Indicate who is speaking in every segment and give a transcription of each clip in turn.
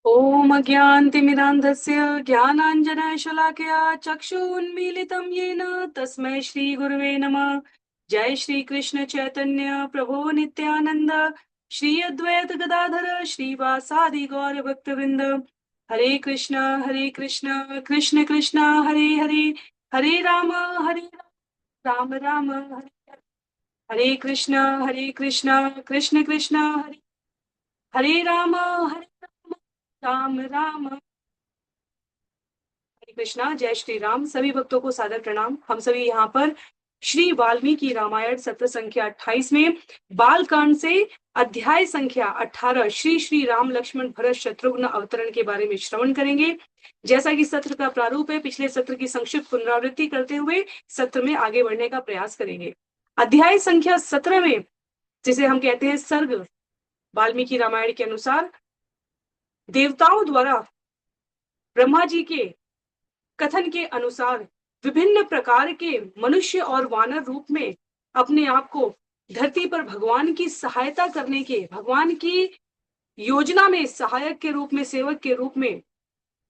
Speaker 1: ॐ अज्ञानतिमिरान्धस्य ज्ञानाञ्जनशलाकया चक्षुन्मीलितं येन तस्मै श्रीगुरुवे नमः। जय श्री कृष्ण चैतन्य प्रभो नित्यानंद, श्री अद्वैत गदाधर श्रीवासादि गौर भक्तवृंद। हरे कृष्ण कृष्ण कृष्ण हरे हरे, हरे राम राम हरे हरे, हरे कृष्ण कृष्ण कृष्ण हरे हरे राम राम। हरे कृष्णा, जय श्री राम। सभी भक्तों को सादर प्रणाम। हम सभी यहाँ पर श्री वाल्मीकि रामायण सत्र संख्या 28 में बालकांड से अध्याय संख्या 18 श्री श्री राम लक्ष्मण भरत शत्रुघ्न अवतरण के बारे में श्रवण करेंगे। जैसा कि सत्र का प्रारूप है, पिछले सत्र की संक्षिप्त पुनरावृत्ति करते हुए सत्र में आगे बढ़ने का प्रयास करेंगे। अध्याय संख्या 17 में, जिसे हम कहते हैं सर्ग, वाल्मीकि रामायण के अनुसार देवताओं द्वारा ब्रह्मा जी के कथन के अनुसार विभिन्न प्रकार के मनुष्य और वानर रूप में अपने आप को धरती पर भगवान की सहायता करने के, भगवान की योजना में सहायक के रूप में, सेवक के रूप में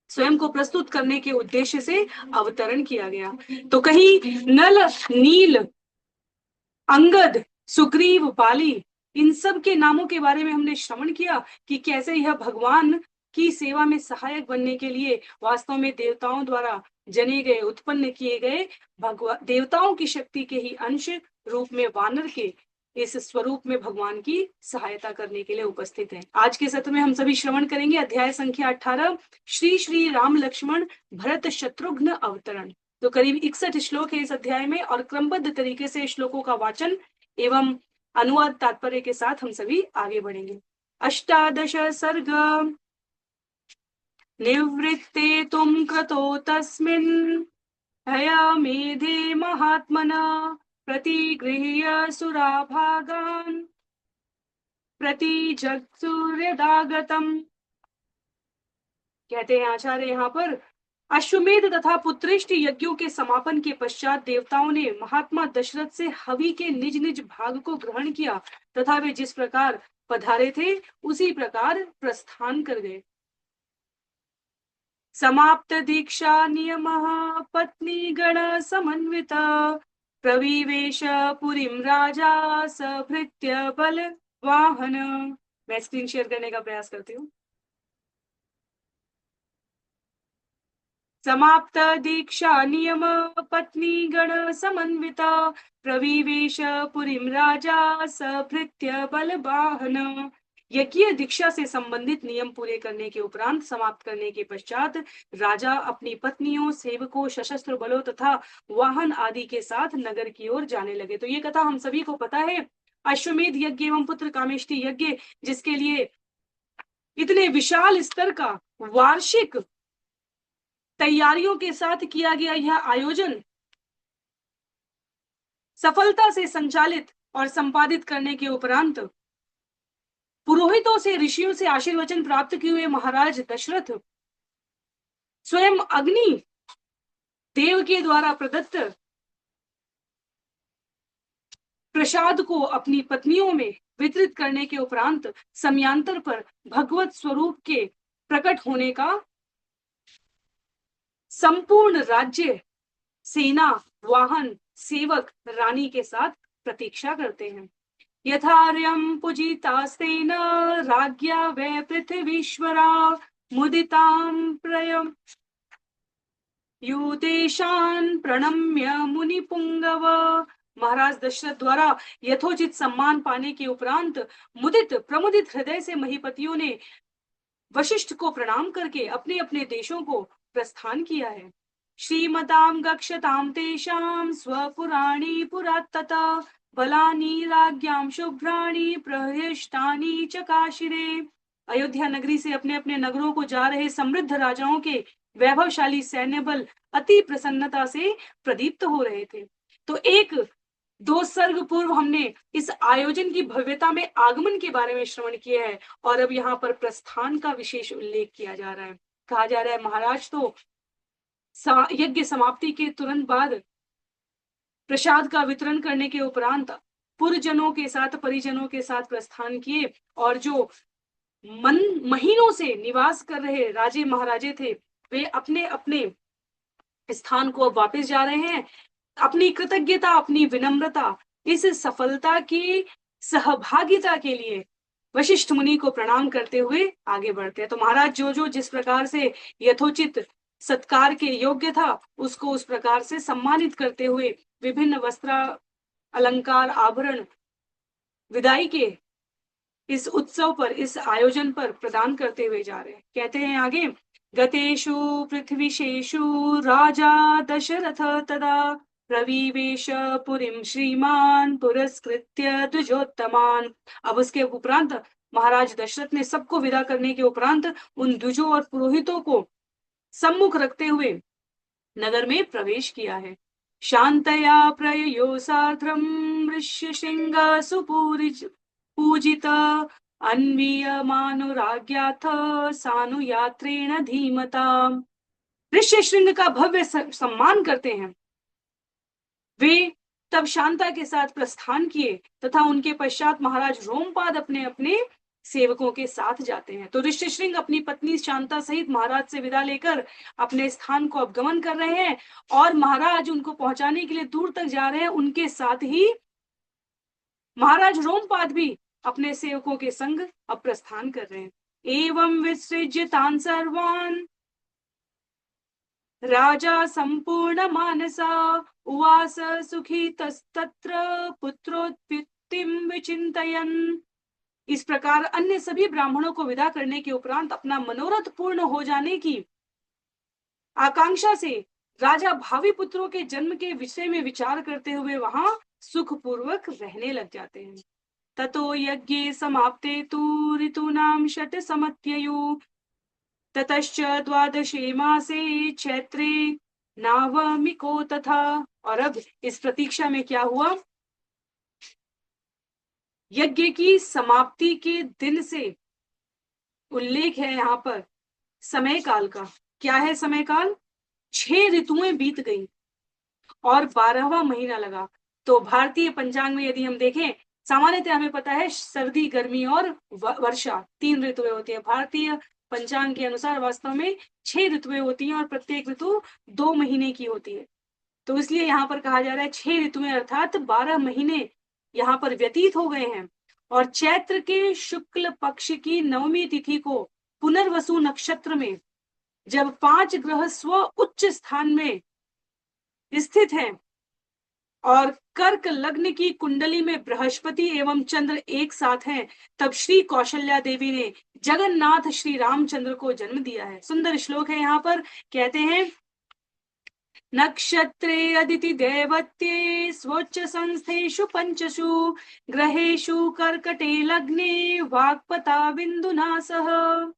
Speaker 1: स्वयं को प्रस्तुत करने के उद्देश्य से अवतरण किया गया। तो कहीं नल, नील, अंगद, सुग्रीव, बाली, इन सब के नामों के बारे में हमने श्रवण किया कि कैसे यह भगवान की सेवा में सहायक बनने के लिए वास्तव में देवताओं द्वारा जने गए, उत्पन्न किए गए भगवान, देवताओं की शक्ति के ही अंश रूप में वानर के इस स्वरूप में भगवान की सहायता करने के लिए उपस्थित है। आज के सत्र में हम सभी श्रवण करेंगे अध्याय संख्या 18 श्री श्री राम लक्ष्मण भरत शत्रुघ्न अवतरण। तो करीब 61 श्लोक है इस अध्याय में और क्रमबद्ध तरीके से श्लोकों का वाचन एवं अनुवाद तात्पर्य के साथ हम सभी आगे बढ़ेंगे। अष्टादश सर्ग निवृत्ते तुम क्रतो तस्मिन् हयामेधे महात्मना प्रतिगृह्य सुराभागान् प्रतिजगत्सूर्यदागतम्। कहते हैं आचार्य यहाँ पर, अश्वमेध तथा पुत्रेष्टि यज्ञों के समापन के पश्चात देवताओं ने महात्मा दशरथ से हवि के निज निज भाग को ग्रहण किया तथा वे जिस प्रकार पधारे थे उसी प्रकार प्रस्थान कर गए। समाप्त दीक्षा नियमः पत्नी गण समन्वित प्रविवेश पुरीं राजा सभृत्य बल वाहन। मैं स्क्रीन शेयर करने का प्रयास करती हूँ। समाप्त दीक्षा नियम पत्नी गण समन्वित प्रविवेश पुरीं राजा सभृत्य बल वाहन। यज्ञ दीक्षा से संबंधित नियम पूरे करने के उपरांत, समाप्त करने के पश्चात राजा अपनी पत्नियों, सेवकों, सशस्त्र बलों तथा वाहन आदि के साथ नगर की ओर जाने लगे। तो ये कथा हम सभी को पता है। अश्वमेध यज्ञ एवं पुत्र कामेष्टि यज्ञ, जिसके लिए इतने विशाल स्तर का वार्षिक तैयारियों के साथ किया गया यह आयोजन सफलता से संचालित और संपादित करने के उपरांत पुरोहितों से, ऋषियों से आशीर्वचन प्राप्त किए हुए महाराज दशरथ स्वयं अग्नि देव के द्वारा प्रदत्त प्रसाद को अपनी पत्नियों में वितरित करने के उपरांत समयांतर पर भगवत स्वरूप के प्रकट होने का संपूर्ण राज्य, सेना, वाहन, सेवक, रानी के साथ प्रतीक्षा करते हैं। यथार्यं पूजितास्तेन राज्ञा वै पृथिवीश्वरा मुदितां प्रयम युतेशान प्रणम्य मुनिपुंगव। महाराज दशरथ द्वारा यथोचित सम्मान पाने के उपरांत मुदित प्रमुदित हृदय से महीपतियों ने वशिष्ठ को प्रणाम करके अपने अपने देशों को प्रस्थान किया है। श्रीमतां गक्षतां तेषां स्वपुराणी पुरातता बलानि राज्ञां शुभ्राणि प्रहृष्टानि चकाशिरे। अयोध्या नगरी से अपने अपने नगरों को जा रहे समृद्ध राजाओं के वैभवशाली सैन्य बल अति प्रसन्नता से प्रदीप्त हो रहे थे। तो एक दो सर्ग पूर्व हमने इस आयोजन की भव्यता में आगमन के बारे में श्रवण किया है और अब यहाँ पर प्रस्थान का विशेष उल्लेख किया जा रहा है। कहा जा रहा है महाराज तो यज्ञ समाप्ति के तुरंत बाद प्रसाद का वितरण करने के उपरांत पुरजनों के साथ, परिजनों के साथ प्रस्थान किए और जो महीनों से निवास कर रहे राजे महाराजे थे, वे अपने अपने स्थान को अब वापस जा रहे हैं। अपनी कृतज्ञता, अपनी विनम्रता, इस सफलता की सहभागिता के लिए वशिष्ठ मुनि को प्रणाम करते हुए आगे बढ़ते हैं। तो महाराज जो जो जिस प्रकार से यथोचित सत्कार के योग्य था, उसको उस प्रकार से सम्मानित करते हुए विभिन्न वस्त्र, अलंकार, आभरण विदाई के इस उत्सव पर, इस आयोजन पर प्रदान करते हुए जा रहे हैं। कहते हैं आगे, गतेषु पृथ्वीशेषु राजा दशरथ तदा रविवेश पुरीं श्रीमान पुरस्कृत्य द्विजोत्तमान। अब उसके उपरांत महाराज दशरथ ने सबको विदा करने के उपरांत उन द्विजों और पुरोहितों को सम्मुख रखते हुए नगर में प्रवेश किया है। शांतया प्रययो सार्धम ऋष्यशृंग पूजित अन्वीयमानुराज्ञाथ सानुयात्रेण धीमता। ऋष्यशृंग का भव्य सम्मान करते हैं। वे तब शांता के साथ प्रस्थान किए तथा उनके पश्चात महाराज रोमपाद अपने अपने सेवकों के साथ जाते हैं। तो ऋष्यशृंग अपनी पत्नी शांता सहित महाराज से विदा लेकर अपने स्थान को अवगमन कर रहे हैं और महाराज उनको पहुंचाने के लिए दूर तक जा रहे हैं। उनके साथ ही महाराज रोमपाद भी अपने सेवकों के संग अब प्रस्थान कर रहे हैं। एवं विसृज्य तान् सर्वान् राजा संपूर्ण मानसा उवास सुखी तस्तत्र पुत्रोत्पत्तिं विचिंतयन्। इस प्रकार अन्य सभी ब्राह्मणों को विदा करने के उपरांत अपना मनोरथ पूर्ण हो जाने की आकांक्षा से राजा भावी पुत्रों के जन्म के विषय में विचार करते हुए वहां सुखपूर्वक रहने लग जाते हैं। ततो यज्ञे समाप्ते तु ऋतूनां षट् समत्ययु ततश्च द्वादशे मासे चैत्रे नावमिको तथा। और अब इस प्रतीक्षा में क्या हुआ, यज्ञ की समाप्ति के दिन से उल्लेख है यहाँ पर समय काल का। क्या है समय काल? 6 ऋतुएं बीत गई और 12वां महीना लगा। तो भारतीय पंचांग में यदि हम देखें, सामान्यतः हमें पता है सर्दी, गर्मी और वर्षा 3 ऋतुएं होती है। भारतीय पंचांग के अनुसार वास्तव में 6 ऋतुएं होती हैं और प्रत्येक ऋतु 2 महीने की होती है। तो इसलिए यहाँ पर कहा जा रहा है 6 ऋतुएं अर्थात 12 महीने यहाँ पर व्यतीत हो गए हैं। और चैत्र के शुक्ल पक्ष की 9वीं तिथि को पुनर्वसु नक्षत्र में जब 5 ग्रह स्व उच्च स्थान में स्थित हैं और कर्क लग्न की कुंडली में बृहस्पति एवं चंद्र एक साथ हैं, तब श्री कौशल्या देवी ने जगन्नाथ श्री रामचंद्र को जन्म दिया है। सुंदर श्लोक है यहाँ पर। कहते हैं, नक्षत्रे अदिति दैवत्ये स्वोच्च संस्थेषु पंचसु ग्रहेषु कर्कटे लग्ने वाक्पता बिंदुना सह।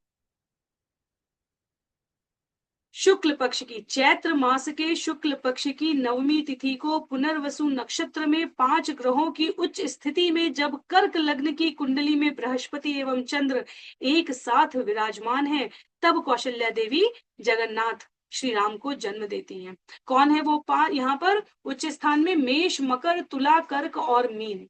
Speaker 1: शुक्ल पक्ष की, चैत्र मास के शुक्ल पक्ष की 9वीं तिथि को पुनर्वसु नक्षत्र में 5 ग्रहों की उच्च स्थिति में जब कर्क लग्न की कुंडली में बृहस्पति एवं चंद्र एक साथ विराजमान हैं, तब कौशल्या देवी जगन्नाथ श्री राम को जन्म देती हैं। कौन है वो यहाँ पर उच्च स्थान में? मेष, मकर, तुला, कर्क और मीन।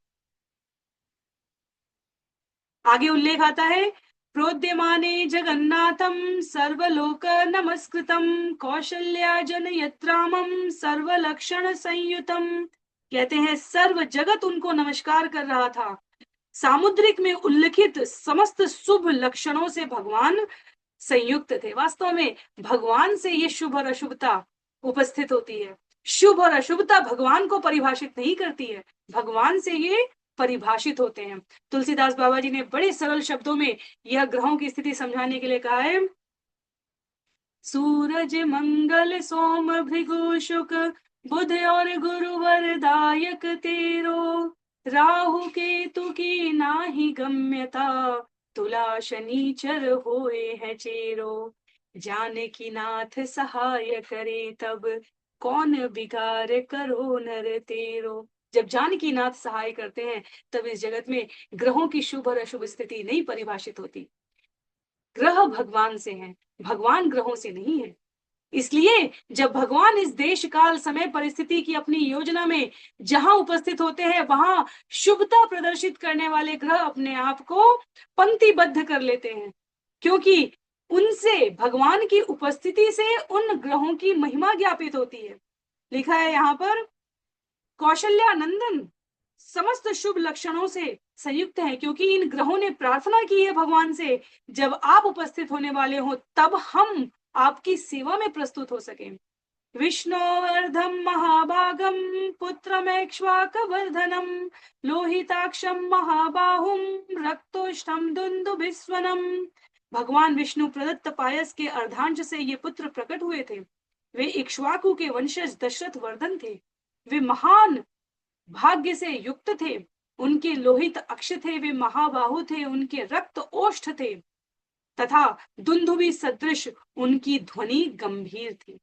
Speaker 1: आगे उल्लेख आता है, प्रोद्यमाने जगन्नाथम सर्वलोक नमस्कृतम कौशल्या जनयत् रामं सर्वलक्षण संयुतम। कहते हैं सर्व जगत उनको नमस्कार कर रहा था। सामुद्रिक में उल्लिखित समस्त शुभ लक्षणों से भगवान संयुक्त थे। वास्तव में भगवान से ये शुभ और अशुभता उपस्थित होती है। शुभ और अशुभता भगवान को परिभाषित नहीं करती है, भगवान से ये परिभाषित होते हैं। तुलसीदास बाबा जी ने बड़े सरल शब्दों में यह ग्रहों की स्थिति समझाने के लिए कहा है, सूरज मंगल सोम भृगु शुक बुध और गुरुवर दायक तेरो राहु केतु की नाही गम्यता तुला शनिचर होए है चेरो जानकी नाथ सहाय करे तब कौन बिगाड़ करो नर तेरो। जब जानकी नाथ सहाय करते हैं तब इस जगत में ग्रहों की शुभ और अशुभ स्थिति नहीं परिभाषित होती। ग्रह भगवान से हैं, भगवान ग्रहों से नहीं है। इसलिए जब भगवान इस देश काल समय परिस्थिति की अपनी योजना में जहां उपस्थित होते हैं, वहां शुभता प्रदर्शित करने वाले ग्रह अपने आप को पंक्तिबद्ध कर लेते हैं, क्योंकि उनसे भगवान की उपस्थिति से उन ग्रहों की महिमा ज्ञापित होती है। लिखा है यहाँ पर, कौशल्यानंदन समस्त शुभ लक्षणों से संयुक्त है, क्योंकि इन ग्रहों ने प्रार्थना की है भगवान से, जब आप उपस्थित होने वाले हो तब हम आपकी सेवा में प्रस्तुत हो सके। विष्णोवर्धम महाभागम पुत्रमेक्ष्वाकवर्धनम लोहिताक्षम महाबाहुम रक्तोष्ठम दुंदुभिस्वनम। भगवान विष्णु प्रदत्त पायस के अर्धांश से ये पुत्र प्रकट हुए थे। वे इक्ष्वाकु के वंशज दशरथ वर्धन थे। वे महान भाग्य से युक्त थे, उनके लोहित अक्ष थे, वे महाबाहु थे, उनके रक्त ओष्ठ थे तथा दुंदुभि सदृश उनकी ध्वनि गंभीर थी।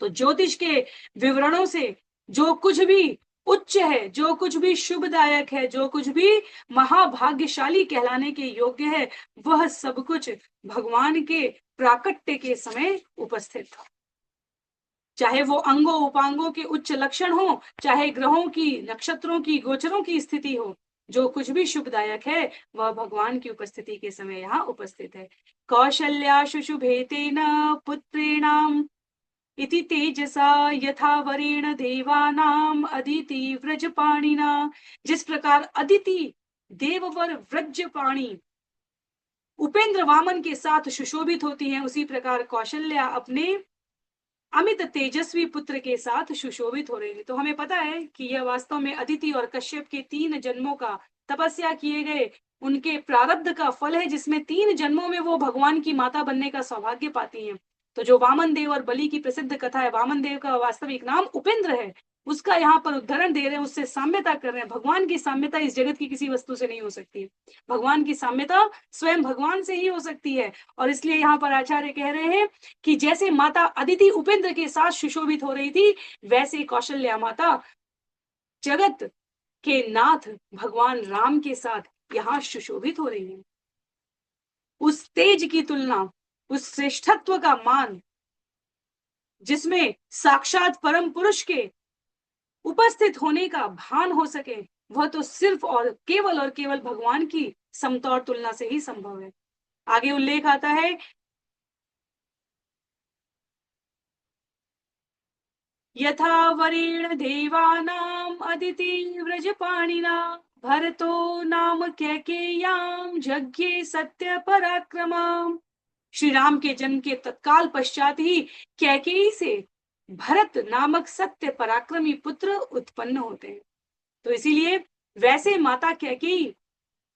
Speaker 1: तो ज्योतिष के विवरणों से जो कुछ भी उच्च है, जो कुछ भी शुभदायक है, जो कुछ भी महाभाग्यशाली कहलाने के योग्य है, वह सब कुछ भगवान के प्राकट्य के समय उपस्थित था। चाहे वो अंगों उपांगों के उच्च लक्षण हो, चाहे ग्रहों की, नक्षत्रों की, गोचरों की स्थिति हो, जो कुछ भी शुभदायक है वह भगवान की उपस्थिति के समय यहाँ उपस्थित है। कौशल्या शुशुभेतेन पुत्रेणाम इति तेजसा यथा वरेण देवानाम अदिति व्रजपाणिना। जिस प्रकार अदिति देववर व्रजपाणी उपेंद्र वामन के साथ सुशोभित होती हैं, उसी प्रकार कौशल्या अपने अमित तेजस्वी पुत्र के साथ सुशोभित हो रही है। तो हमें पता है कि यह वास्तव में अदिति और कश्यप के 3 जन्मों का तपस्या किए गए उनके प्रारब्ध का फल है, जिसमें 3 जन्मों में वो भगवान की माता बनने का सौभाग्य पाती हैं। तो जो वामन देव और बलि की प्रसिद्ध कथा है, वामन देव का वास्तविक नाम उपेंद्र है, उसका यहाँ पर उदाहरण दे रहे हैं, उससे साम्यता कर रहे हैं। भगवान की साम्यता इस जगत की किसी वस्तु से नहीं हो सकती, भगवान की साम्यता स्वयं भगवान से ही हो सकती है। और इसलिए यहाँ पर आचार्य कह रहे हैं कि जैसे माता अदिति उपेंद्र के साथ सुशोभित हो रही थी, वैसे कौशल्या माता जगत के नाथ भगवान राम के साथ यहाँ सुशोभित हो रही है। उस तेज की तुलना, उस श्रेष्ठत्व का मान जिसमें साक्षात परम पुरुष के उपस्थित होने का भान हो सके, वह तो सिर्फ और केवल भगवान की समतौर तुलना से ही संभव है। आगे उल्लेख आता है, यथा वरेण देवानाम अदिति व्रजपाणिना भरतो नाम कैकेय्याम जज्ञे सत्य पराक्रमाम। श्री राम के जन्म के तत्काल पश्चात ही कैकेयी से भरत नामक सत्य पराक्रमी पुत्र उत्पन्न होते हैं। तो इसीलिए वैसे माता कैकेयी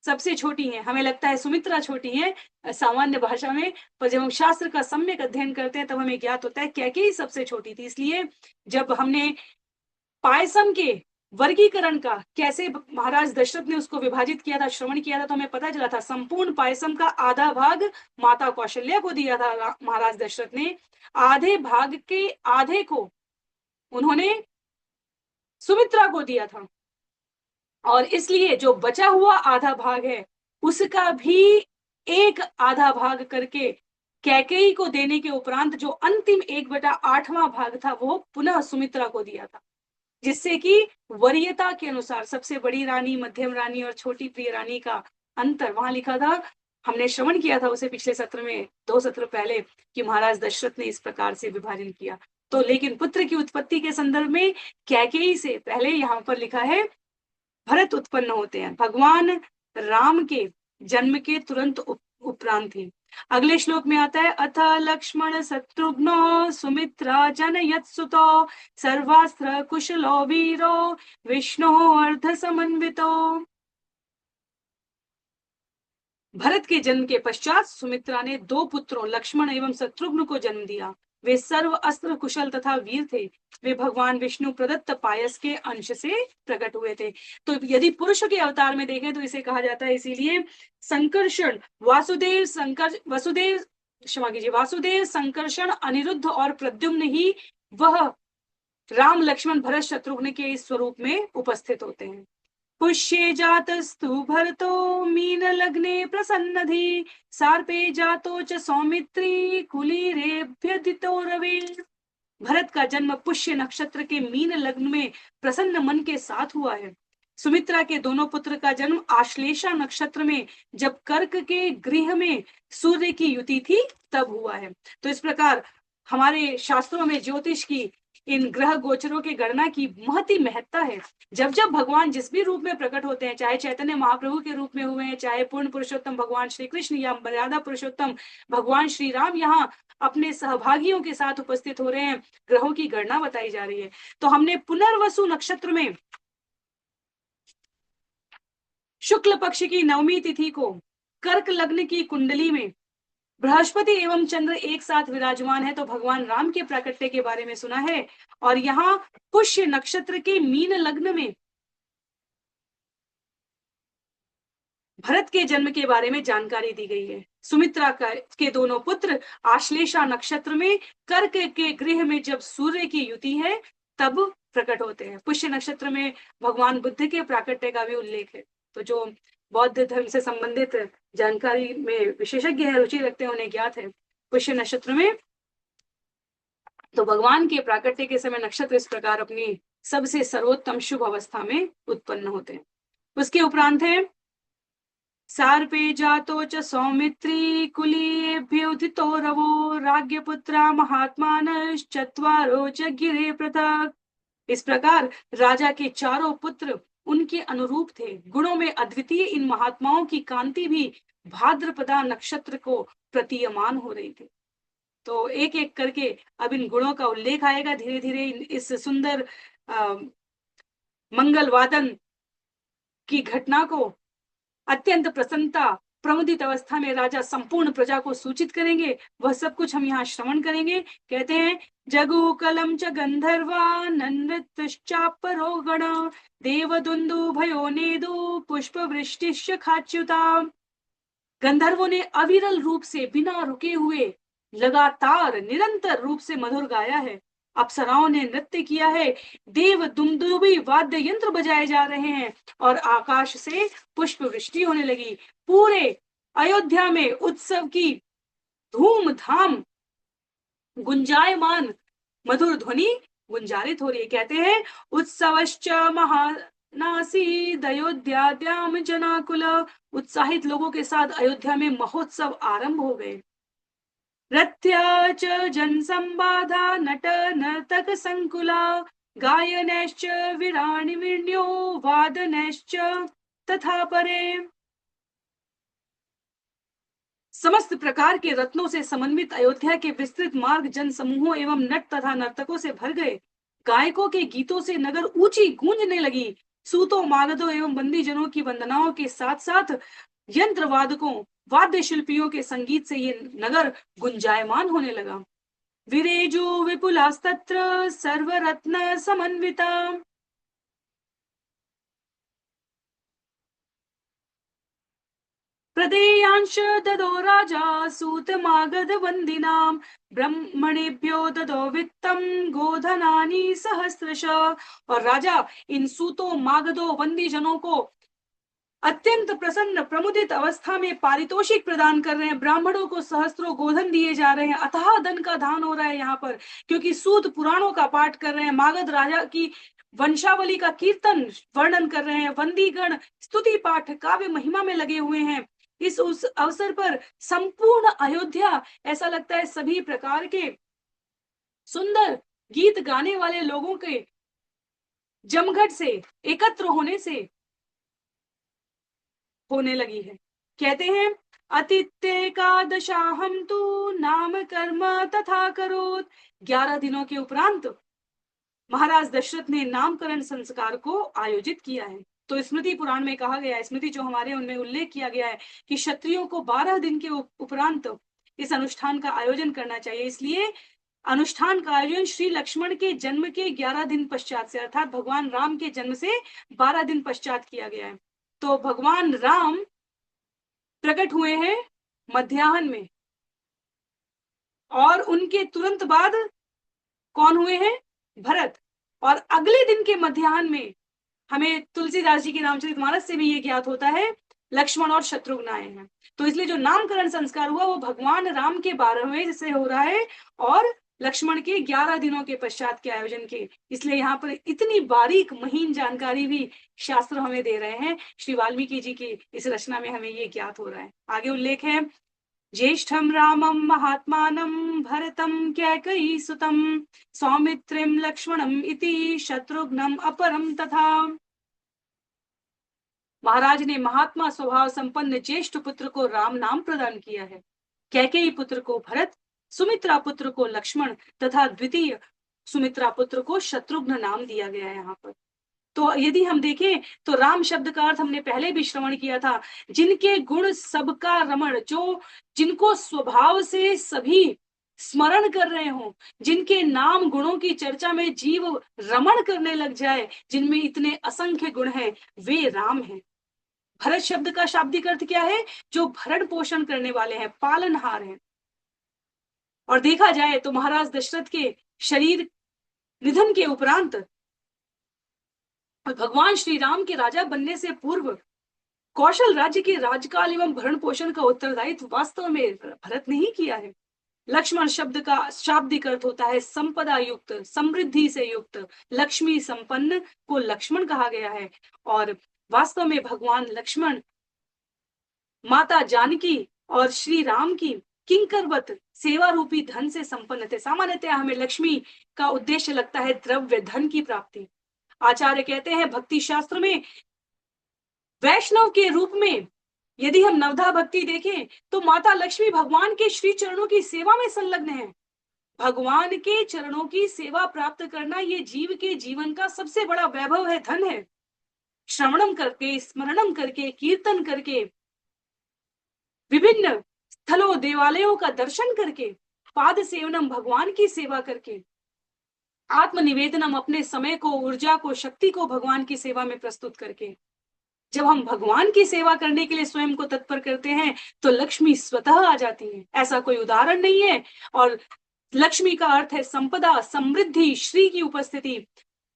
Speaker 1: सबसे छोटी है। हमें लगता है सुमित्रा छोटी है सामान्य भाषा में, पर जब हम शास्त्र का सम्यक अध्ययन करते हैं तब हमें ज्ञात होता है कैकेयी सबसे छोटी थी। इसलिए जब हमने पायसम के वर्गीकरण का कैसे महाराज दशरथ ने उसको विभाजित किया था, श्रवण किया था, तो हमें पता चला था संपूर्ण पायसम का आधा भाग माता कौशल्या को दिया था महाराज दशरथ ने, आधे भाग के आधे को उन्होंने सुमित्रा को दिया था। और इसलिए जो बचा हुआ आधा भाग है उसका भी एक आधा भाग करके कैकेयी को देने के उपरांत जो अंतिम 1/8वां भाग था वो पुनः सुमित्रा को दिया था, जिससे कि वरीयता के अनुसार सबसे बड़ी रानी, मध्यम रानी और छोटी प्रिय रानी का अंतर वहां लिखा था। हमने श्रवण किया था उसे पिछले सत्र में, 2 सत्र पहले, कि महाराज दशरथ ने इस प्रकार से विभाजन किया। तो लेकिन पुत्र की उत्पत्ति के संदर्भ में कैकेयी से पहले यहाँ पर लिखा है भरत उत्पन्न होते हैं, भगवान राम के जन्म के तुरंत उपरांत ही। अगले श्लोक में आता है, अथ लक्ष्मण शत्रुघ्नो सुमित्रा जनयत सुतो सर्वास्त्र कुशलो वीरो विष्णु अर्ध समन्वितो। भरत के जन्म के पश्चात सुमित्रा ने 2 पुत्रों लक्ष्मण एवं शत्रुघ्न को जन्म दिया। वे सर्व अस्त्र कुशल तथा वीर थे। वे भगवान विष्णु प्रदत्त पायस के अंश से प्रकट हुए थे। तो यदि पुरुष के अवतार में देखें तो इसे कहा जाता है इसीलिए संकर्षण वासुदेव वासुदेव संकर्षण अनिरुद्ध और प्रद्युम्न ही वह राम लक्ष्मण भरत शत्रुघ्न के इस स्वरूप में उपस्थित होते हैं। पुष्ये जातस्तु भरतो मीन लग्ने प्रसन्नधि सार्पे जातो च सौमित्री कुलीरेभ्यदितो रवे। भरत का जन्म पुष्य नक्षत्र के मीन लग्न में प्रसन्न मन के साथ हुआ है। सुमित्रा के दोनों पुत्र का जन्म आश्लेषा नक्षत्र में जब कर्क के गृह में सूर्य की युति थी तब हुआ है। तो इस प्रकार हमारे शास्त्रों में ज्योतिष की इन ग्रह गोचरों की गणना की महती महत्ता है। जब जब भगवान जिस भी रूप में प्रकट होते हैं, चाहे चैतन्य महाप्रभु के रूप में हुए हैं, चाहे पूर्ण पुरुषोत्तम भगवान श्री कृष्ण या मर्यादा पुरुषोत्तम भगवान श्री राम यहाँ अपने सहभागियों के साथ उपस्थित हो रहे हैं, ग्रहों की गणना बताई जा रही है। तो हमने पुनर्वसु नक्षत्र में शुक्ल पक्ष की नवमी तिथि को कर्क लग्न की कुंडली में बृहस्पति एवं चंद्र एक साथ विराजमान है, तो भगवान राम के प्राकट्य के बारे में सुना है। और यहाँ पुष्य नक्षत्र के मीन लग्न में भरत के जन्म के बारे में जानकारी दी गई है। सुमित्रा के दोनों पुत्र आश्लेषा नक्षत्र में कर्क के गृह में जब सूर्य की युति है तब प्रकट होते हैं। पुष्य नक्षत्र में भगवान बुद्ध के प्राकट्य का भी उल्लेख है। तो जो बौद्ध धर्म से संबंधित जानकारी में विशेषज्ञ है, रुचि रखते हैं, उन्हें ज्ञात है पुष्य नक्षत्र में तो भगवान के प्राकट्य के समय नक्षत्र इस प्रकार अपनी सबसे सर्वोत्तम शुभ अवस्था में उत्पन्न होते हैं। उसके उपरांत है सार्पे जातो च सौमित्री कुलीभ्युदितो रवो राज्ञपुत्रा महात्मानश्चत्वारो च गिरे पृथक। इस प्रकार राजा के चारों पुत्र उनके अनुरूप थे। गुणों में अद्वितीय इन महात्माओं की कांति भी भाद्रपदा नक्षत्र को प्रतीयमान हो रही थी। तो एक एक करके अब इन गुणों का उल्लेख आएगा धीरे धीरे। इस सुंदर मंगल वादन की घटना को अत्यंत प्रसन्नता प्रमुदित अवस्था में राजा संपूर्ण प्रजा को सूचित करेंगे। वह सब कुछ हम यहाँ श्रवण करेंगे। कहते हैं जगु कलम च गंधर्वा नृत्यापरो गण देवदुंदु भयो नेदु पुष्प वृष्टिश्च खाच्युता। गंधर्वों ने अविरल रूप से बिना रुके हुए लगातार निरंतर रूप से मधुर गाया है। अप्सराओं ने नृत्य किया है, देव दुंदुभी वाद्य यंत्र बजाए जा रहे हैं और आकाश से पुष्प वृष्टि होने लगी। पूरे अयोध्या में उत्सव की धूमधाम गुंजायमान मधुर ध्वनि गुंजारित हो रही है। कहते हैं उत्सवश्च महानासीद अयोध्याद्याम जनाकुल। उत्साहित लोगों के साथ अयोध्या में महोत्सव आरंभ हो गए। रथ्या च जनसंबाधा नट नर्तक संकुला गायनैश्च विराणि विण्यो वादनैश्च तथा परे। समस्त प्रकार के रत्नों से समन्वित अयोध्या के विस्तृत मार्ग जन समूहों एवं नट तथा नर्तकों से भर गए। गायकों के गीतों से नगर ऊंची गूंजने लगी। सूतों मागधों एवं बंदी जनों की वंदनाओं के साथ साथ यंत्र वादकों वाद्य शिल्पियों के संगीत से ये नगर गुंजायमान होने लगा। विरेजु विपुलास्तत्र सर्वरत्न समन्विता। प्रदेयांश ददो राजा सूत मागध वंदिनां ब्रह्मणेभ्यो ददो वित्तम गोधनानि सहस्रश। और राजा इन सूतों मागधों वंदी जनों को अत्यंत प्रसन्न प्रमुदित अवस्था में पारितोषिक प्रदान कर रहे हैं। ब्राह्मणों को सहस्त्रों गोधन दिए जा रहे हैं। अथाह धन का दान हो रहा है यहाँ पर, क्योंकि सूत पुराणों का पाठ कर रहे हैं, मागध राजा की वंशावली का कीर्तन वर्णन कर रहे हैं, वंदीगण स्तुति पाठ काव्य महिमा में लगे हुए हैं। इस उस अवसर पर संपूर्ण अयोध्या ऐसा लगता है सभी प्रकार के सुंदर गीत गाने वाले लोगों के जमघट से एकत्र होने से होने लगी है। कहते हैं अतिथ्य का दशाहम तू नाम कर्म तथा करोत। 11 दिनों के उपरांत महाराज दशरथ ने नामकरण संस्कार को आयोजित किया है। तो स्मृति पुराण में कहा गया है, स्मृति जो हमारे उनमें उल्लेख किया गया है कि क्षत्रियों को 12 दिन के उपरांत इस अनुष्ठान का आयोजन करना चाहिए। इसलिए अनुष्ठान का आयोजन श्री लक्ष्मण के जन्म के 11 दिन पश्चात से अर्थात भगवान राम के जन्म से 12 दिन पश्चात किया गया है। तो भगवान राम प्रकट हुए हैं मध्याह्न में और उनके तुरंत बाद कौन हुए हैं? भरत। और अगले दिन के मध्याह्न में हमें तुलसीदास जी के रामचरितमानस से भी ये ज्ञात होता है, लक्ष्मण और शत्रुघ्न आए हैं। तो इसलिए जो नामकरण संस्कार हुआ वो भगवान राम के 12वें से हो रहा है और लक्ष्मण के 11 दिनों के पश्चात के आयोजन के। इसलिए यहाँ पर इतनी बारीक महीन जानकारी भी शास्त्र हमें दे रहे हैं। श्री वाल्मीकि जी की इस रचना में हमें ये ज्ञात हो रहा है। आगे उल्लेख है, ज्येष्ठम रामम महात्मानम भरतम कैकेयी सुतम सौमित्रिम लक्ष्मणम इति शत्रुघ्नम अपरम तथा। महाराज ने महात्मा स्वभाव संपन्न ज्येष्ठ पुत्र को राम नाम प्रदान किया है, कैकेयी पुत्र को भरत, सुमित्रा पुत्र को लक्ष्मण तथा द्वितीय सुमित्रा पुत्र को शत्रुघ्न नाम दिया गया है यहाँ पर। तो यदि हम देखें तो राम शब्द का अर्थ हमने पहले भी श्रवण किया था, जिनके गुण सबका रमण, जो जिनको स्वभाव से सभी स्मरण कर रहे हो, जिनके नाम गुणों की चर्चा में जीव रमण करने लग जाए, जिनमें इतने असंख्य गुण हैं, वे राम हैं। भरत शब्द का शाब्दिक अर्थ क्या है? जो भरण पोषण करने वाले हैं, पालनहार हैं। और देखा जाए तो महाराज दशरथ के शरीर निधन के उपरांत भगवान श्री राम के राजा बनने से पूर्व कौशल राज्य के राजकाल एवं भरण पोषण का उत्तरदायित्व वास्तव में भरत ने ही किया है। लक्ष्मण शब्द का शाब्दिक अर्थ होता है संपदा युक्त, समृद्धि से युक्त, लक्ष्मी संपन्न को लक्ष्मण कहा गया है। और वास्तव में भगवान लक्ष्मण माता जानकी और श्री राम की किंकरवत सेवा रूपी धन से संपन्न थे। सामान्यतः हमें लक्ष्मी का उद्देश्य लगता है द्रव्य धन की प्राप्ति। आचार्य कहते हैं भक्ति शास्त्र में वैष्णव के रूप में यदि हम नवधा भक्ति देखें तो माता लक्ष्मी भगवान के श्री चरणों की सेवा में संलग्न है। भगवान के चरणों की सेवा प्राप्त करना ये जीव के जीवन का सबसे बड़ा वैभव है, धन है। श्रवणम करके, स्मरणम करके, कीर्तन करके, विभिन्न स्थलों देवालयों का दर्शन करके, पाद सेवनम भगवान की सेवा करके, आत्मनिवेदनम अपने समय को, ऊर्जा को, शक्ति को भगवान की सेवा में प्रस्तुत करके, जब हम भगवान की सेवा करने के लिए स्वयं को तत्पर करते हैं तो लक्ष्मी स्वतः आ जाती है। ऐसा कोई उदाहरण नहीं है। और लक्ष्मी का अर्थ है संपदा, समृद्धि, श्री की उपस्थिति।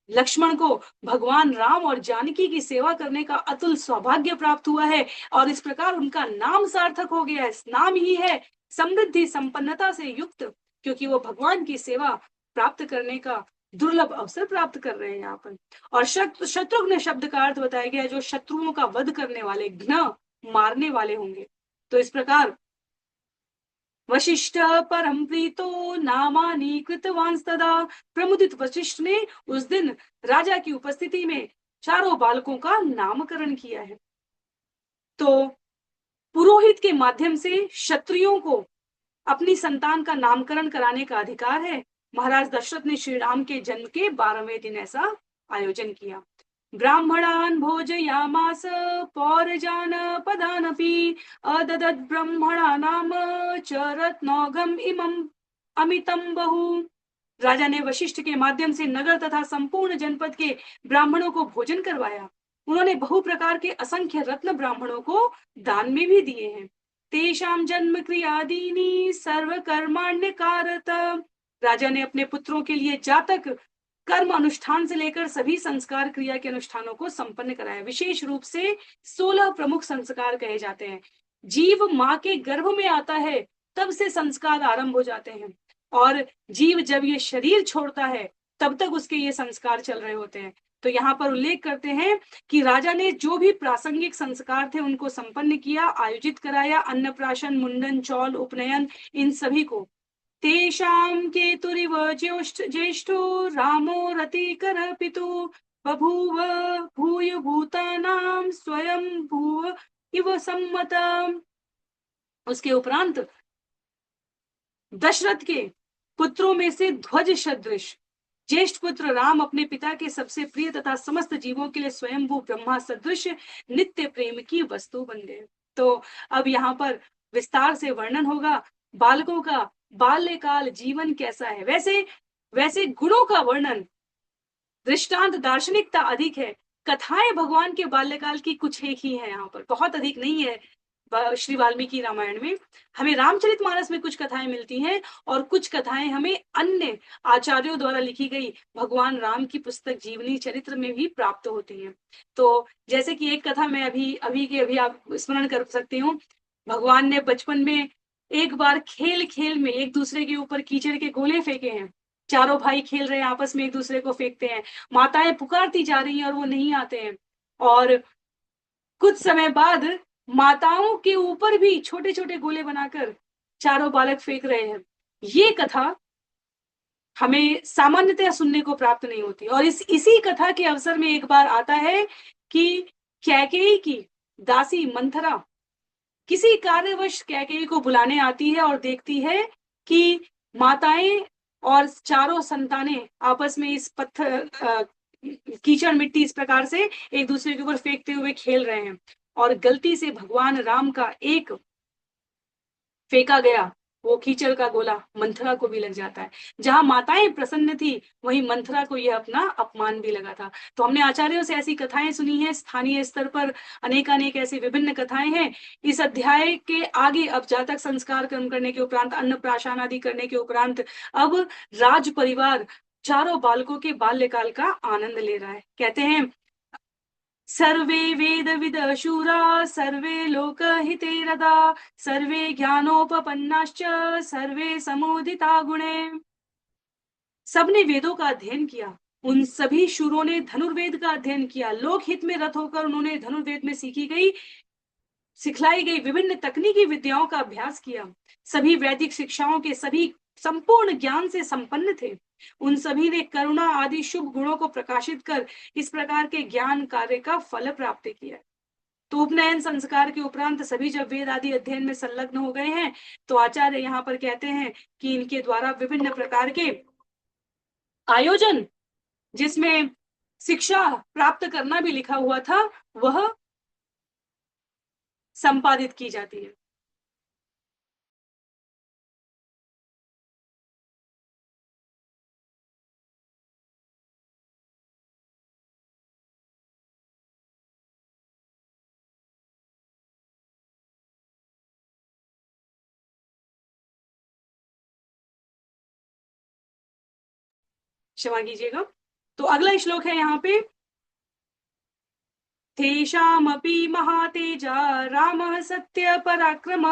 Speaker 1: लक्ष्मण को भगवान राम और जानकी की सेवा करने का अतुल सौभाग्य प्राप्त हुआ है और इस प्रकार उनका नाम सार्थक हो गया है। नाम ही है समृद्धि, संपन्नता से युक्त, क्योंकि वो भगवान की सेवा प्राप्त करने का दुर्लभ अवसर प्राप्त कर रहे हैं यहाँ पर। और शत्रुघ्न शब्द का अर्थ बताया गया जो शत्रुओं का वध करने वाले, घ्न मारने वाले होंगे। तो इस प्रकार वशिष्ठ परम प्रीतो नामानि कृतवांस्तदा, प्रमुदित वशिष्ठ ने उस दिन राजा की उपस्थिति में चारों बालकों का नामकरण किया है। तो पुरोहित के माध्यम से क्षत्रियों को अपनी संतान का नामकरण कराने का अधिकार है। महाराज दशरथ ने श्री राम के जन्म के 12वें दिन ऐसा आयोजन किया। ब्राह्मणान् भोजयामास पौरजान पदानपि अददत् ब्रह्मणा नाम च रत्नौघम इमं अमितम बहु। राजा ने वशिष्ठ के माध्यम से नगर तथा संपूर्ण जनपद के ब्राह्मणों को भोजन करवाया। उन्होंने बहु प्रकार के असंख्य रत्न ब्राह्मणों को दान में भी दिए हैं। तेषां जन्म क्रियादीनि सर्व कर्माण्य कारत। राजा ने अपने पुत्रों के लिए जातक कर्म अनुष्ठान से लेकर सभी संस्कार क्रिया के अनुष्ठानों को संपन्न कराया। विशेष रूप से 16 प्रमुख संस्कार कहे जाते हैं। जीव माँ के गर्भ में आता है तब से संस्कार आरंभ हो जाते हैं और जीव जब ये शरीर छोड़ता है तब तक उसके ये संस्कार चल रहे होते हैं। तो यहाँ पर उल्लेख करते हैं कि राजा ने जो भी प्रासंगिक संस्कार थे उनको संपन्न किया, आयोजित कराया। अन्नप्राशन, मुंडन, चौल, उपनयन, इन सभी को। तेषां केतुरिव ज्येष्ठो रामो रतिकर पितु बभूव भूय भूतानां स्वयं भूव इव सम्मत। उसके उपरांत दशरथ के पुत्रों में से ध्वज सदृश ज्येष्ठ पुत्र राम अपने पिता के सबसे प्रिय तथा समस्त जीवों के लिए स्वयंभू ब्रह्मा सदृश नित्य प्रेम की वस्तु बन गए। तो अब यहाँ पर विस्तार से वर्णन होगा बालकों का बाल्यकाल जीवन कैसा है। वैसे गुणों का वर्णन, दृष्टांत, दार्शनिकता अधिक है। कथाएं भगवान के बाल्यकाल की कुछ एक ही है, यहाँ पर बहुत अधिक नहीं है। श्री वाल्मीकि रामायण में। हमें रामचरितमानस में कुछ कथाएं मिलती हैं और कुछ कथाएं हमें अन्य आचार्यों द्वारा लिखी गई भगवान राम की पुस्तक जीवनी चरित्र में भी प्राप्त होती हैं। तो जैसे कि एक कथा मैं अभी आप स्मरण कर सकती हूँ। भगवान ने बचपन में एक बार खेल खेल में एक दूसरे के ऊपर कीचड़ के गोले फेंके हैं। चारों भाई खेल रहे हैं, आपस में एक दूसरे को फेंकते हैं। माताएं पुकारती जा रही हैं और वो नहीं आते हैं। और कुछ समय बाद माताओं के ऊपर भी छोटे छोटे गोले बनाकर चारों बालक फेंक रहे हैं। ये कथा हमें सामान्यतः सुनने को प्राप्त नहीं होती। और इसी कथा के अवसर में एक बार आता है कि कैकेयी की दासी मंथरा किसी कारणवश कैकेयी को बुलाने आती है और देखती है कि माताएं और चारों संतानें आपस में इस पत्थर कीचड़ मिट्टी इस प्रकार से एक दूसरे के ऊपर फेंकते हुए खेल रहे हैं। और गलती से भगवान राम का एक फेंका गया वो कीचड़ का गोला मंथरा को भी लग जाता है। जहां माताएं प्रसन्न थी वहीं मंथरा को यह अपना अपमान भी लगा था। तो हमने आचार्यों से ऐसी कथाएं सुनी हैं, स्थानीय स्तर पर अनेकानेक ऐसी विभिन्न कथाएं हैं। इस अध्याय के आगे अब जातक संस्कार कर्म करने के उपरांत, अन्नप्राशन आदि करने के उपरांत अब राज परिवार चारों बालकों के बाल्यकाल का आनंद ले रहा है। कहते हैं सर्वे वेदविद शूरा सर्वे लोकहिते रदा सर्वे ज्ञानोपपन्नाश्च सर्वे समुदिता गुणे। सबने वेदों का अध्ययन किया, उन सभी शूरों ने धनुर्वेद का अध्ययन किया। लोकहित में रत होकर उन्होंने धनुर्वेद में सिखलाई गई विभिन्न तकनीकी विद्याओं का अभ्यास किया। सभी वैदिक शिक्षाओं के सभी संपूर्ण ज्ञान से संपन्न थे। उन सभी ने करुणा आदि शुभ गुणों को प्रकाशित कर इस प्रकार के ज्ञान कार्य का फल प्राप्त किया। तो उपनयन संस्कार के उपरांत सभी जब वेद आदि अध्ययन में संलग्न हो गए हैं तो आचार्य यहाँ पर कहते हैं कि इनके द्वारा विभिन्न प्रकार के आयोजन जिसमें शिक्षा प्राप्त करना भी लिखा हुआ था वह संपादित की जाती है। क्षमा कीजिएगा। तो अगला श्लोक है यहाँ पे, तेषामपि महातेजा रामः सत्य पराक्रम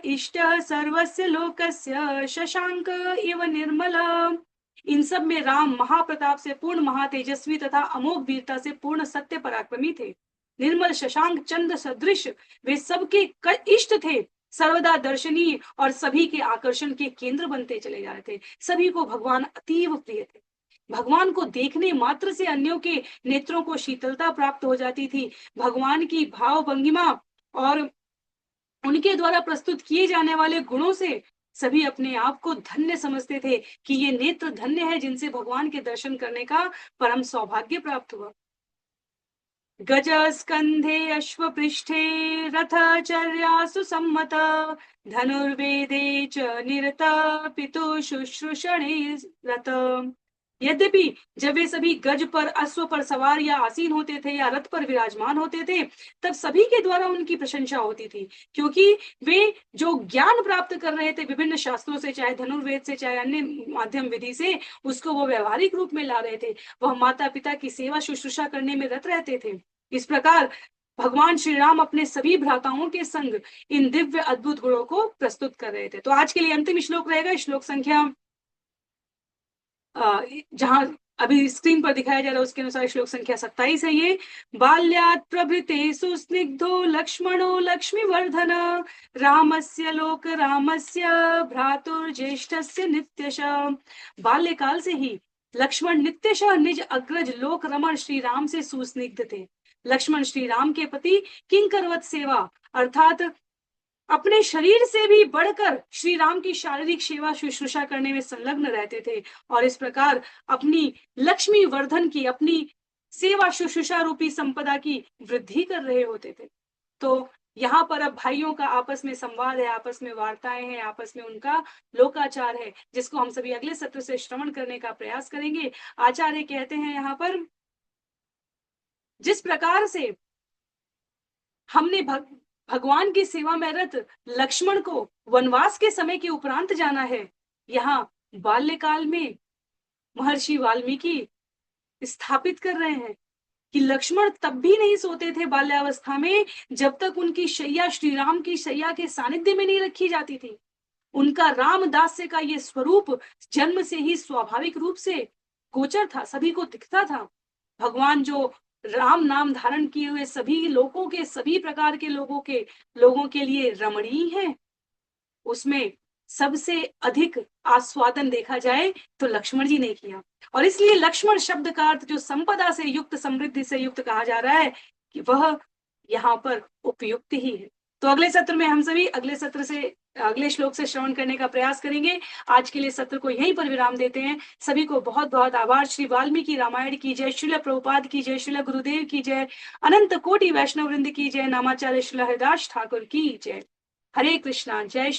Speaker 1: इष्टः सर्वस्य लोकस्य शशांक इव निर्मल। इन सब में राम महाप्रताप से पूर्ण, महातेजस्वी तथा अमोघ वीरता से पूर्ण सत्य पराक्रमी थे। निर्मल शशांक चंद्र सदृश वे सबके इष्ट थे, सर्वदा दर्शनीय और सभी के आकर्षण के केंद्र बनते चले जा रहे थे। सभी को भगवान अतीव प्रिय थे। भगवान को देखने मात्र से अन्यों के नेत्रों को शीतलता प्राप्त हो जाती थी। भगवान की भाव भंगिमा और उनके द्वारा प्रस्तुत किए जाने वाले गुणों से सभी अपने आप को धन्य समझते थे कि ये नेत्र धन्य है जिनसे भगवान के दर्शन करने का परम सौभाग्य प्राप्त हुआ। गज स्कंधे अश्वपृष्ठे रथचर्यासु सम्मत धनुर्वेदे च निरत पितु शुश्रूषणे रत। यद्यपि जब वे सभी गज पर, अश्व पर सवार या आसीन होते थे या रथ पर विराजमान होते थे तब सभी के द्वारा उनकी प्रशंसा होती थी, क्योंकि वे जो ज्ञान प्राप्त कर रहे थे विभिन्न शास्त्रों से, चाहे धनुर्वेद से चाहे अन्य माध्यम विधि से, उसको वो व्यवहारिक रूप में ला रहे थे। वह माता पिता की सेवा शुश्रूषा करने में रत रहते थे। इस प्रकार भगवान श्री राम अपने सभी भ्राताओं के संग इन दिव्य अद्भुत गुणों को प्रस्तुत कर रहे थे। तो आज के लिए अंतिम श्लोक रहेगा, श्लोक संख्या जहां अभी स्क्रीन पर दिखाया जा रहा है उसके अनुसार श्लोक संख्या 27 है ये। बाल्यात् प्रभृते सुस्निग्धो लक्ष्मणो लक्ष्मीवर्धन रामस्य लोक रामस्य भ्रातुर्ज्येष्ठस्य नित्यशः। बाल्यकाल से ही लक्ष्मण नित्यशः निज अग्रज लोक रमण श्री राम से सुस्निग्ध थे। लक्ष्मण श्री राम के पति किंकरवत सेवा अर्थात अपने शरीर से भी बढ़कर श्री राम की शारीरिक सेवा शुश्रूषा करने में संलग्न रहते थे और इस प्रकार अपनी लक्ष्मी वर्धन की, अपनी सेवा शुश्रूषा रूपी संपदा की वृद्धि कर रहे होते थे। तो यहाँ पर अब भाइयों का आपस में संवाद है, आपस में वार्ताएं हैं, आपस में उनका लोकाचार है, जिसको हम सभी अगले सत्र से श्रवण करने का प्रयास करेंगे। आचार्य कहते हैं यहाँ पर, जिस प्रकार से हमने भगवान की सेवा में रत लक्ष्मण को वनवास के समय के उपरांत जाना है। यहाँ बाल्यकाल में महर्षि वाल्मीकि स्थापित कर रहे हैं कि लक्ष्मण तब भी नहीं सोते थे बाल्यावस्था में जब तक उनकी शैया श्री राम की शैया के सानिध्य में नहीं रखी जाती थी। उनका रामदास्य का ये स्वरूप जन्म से ही स्वाभाविक रूप से गोचर था, सभी को दिखता था। भगवान जो राम नाम धारण किए हुए सभी लोगों के, सभी प्रकार के लोगों के लिए रमणीय है, उसमें सबसे अधिक आस्वादन देखा जाए तो लक्ष्मण जी ने किया। और इसलिए लक्ष्मण शब्द का अर्थ जो संपदा से युक्त, समृद्धि से युक्त कहा जा रहा है कि वह यहाँ पर उपयुक्त ही है। तो अगले सत्र में हम सभी अगले श्लोक से श्रवण करने का प्रयास करेंगे। आज के लिए सत्र को यहीं पर विराम देते हैं। सभी को बहुत बहुत आभार। श्री वाल्मीकि रामायण की जय, श्रील प्रभुपाद की जय, श्रील गुरुदेव की जय, अनंत कोटि वैष्णव वृंद की जय, नामाचार्य श्रील हरिदास ठाकुर की जय। हरे कृष्णा। जय